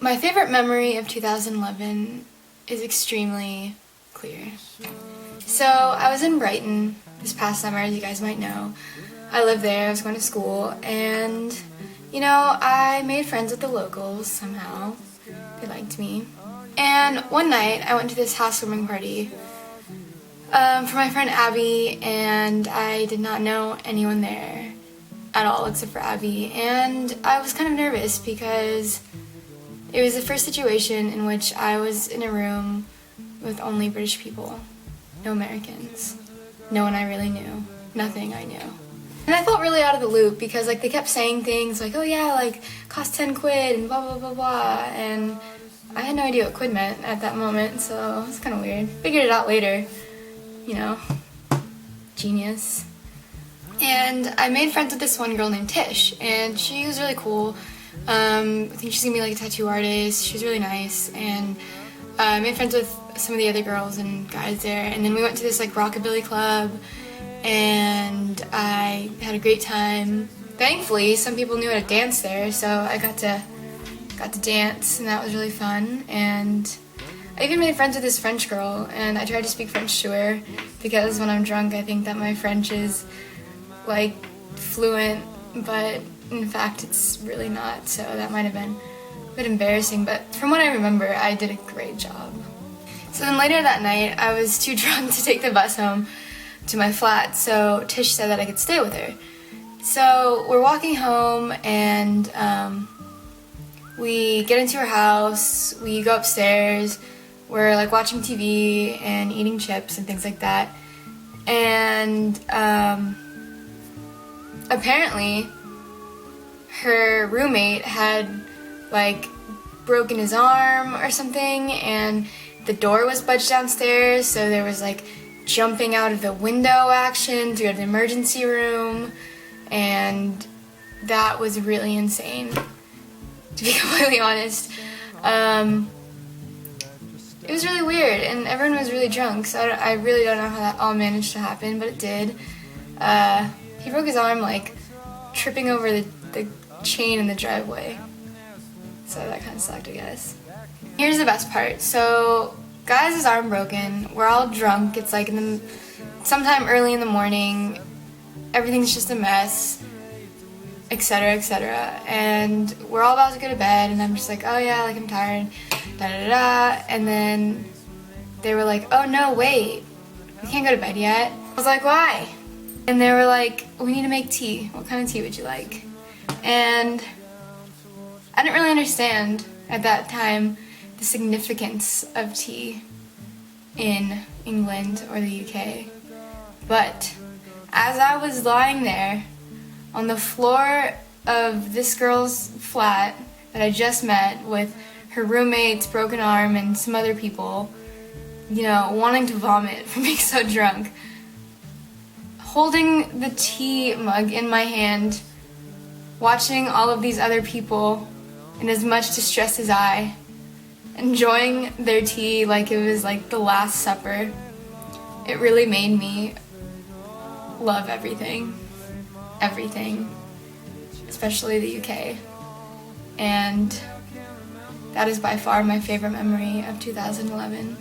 My favorite memory of 2011 is extremely clear. So I was in Brighton this past summer, as you guys might know. I lived there, I was going to school, and I made friends with the locals somehow. They liked me. And one night I went to this housewarming party for my friend Abby, and I did not know anyone there at all except for Abby. And I was kind of nervous because it was the first situation in which I was in a room with only British people, no Americans, no one I really knew, nothing I knew. And I felt really out of the loop because they kept saying things like, oh yeah, cost 10 quid and blah blah blah blah, and I had no idea what quid meant at that moment, so it was kind of weird. Figured it out later, genius. And I made friends with this one girl named Tish, and she was really cool. I think she's gonna be a tattoo artist. She's really nice, and I made friends with some of the other girls and guys there. And then we went to this rockabilly club, and I had a great time. Thankfully, some people knew how to dance there, so I got to dance, and that was really fun. And I even made friends with this French girl, and I tried to speak French to her because when I'm drunk, I think that my French is fluent, but in fact it's really not, so that might have been a bit embarrassing, but from what I remember, I did a great job. So then later that night, I was too drunk to take the bus home to my flat, so Tish said that I could stay with her. So we're walking home, and we get into her house, we go upstairs, we're watching TV and eating chips and things like that, and apparently her roommate had broken his arm or something, and the door was budged downstairs, so there was jumping out of the window action to go to the emergency room, and that was really insane, to be completely honest. It was really weird, and everyone was really drunk, so I really don't know how that all managed to happen, but it did. He broke his arm tripping over the chain in the driveway, so that kind of sucked, I guess. Here's the best part. So guy has his arm broken, we're all drunk, it's sometime early in the morning, everything's just a mess, etc, etc, and we're all about to go to bed, and I'm just oh yeah, I'm tired, da da da, and then they were oh no, wait, we can't go to bed yet. I was why? And they were we need to make tea. What kind of tea would you like? And I didn't really understand at that time the significance of tea in England or the UK. But as I was lying there on the floor of this girl's flat that I just met with her roommate's broken arm and some other people, wanting to vomit from being so drunk, holding the tea mug in my hand, watching all of these other people in as much distress as I, enjoying their tea like it was the Last Supper, it really made me love everything, especially the UK. And that is by far my favorite memory of 2011.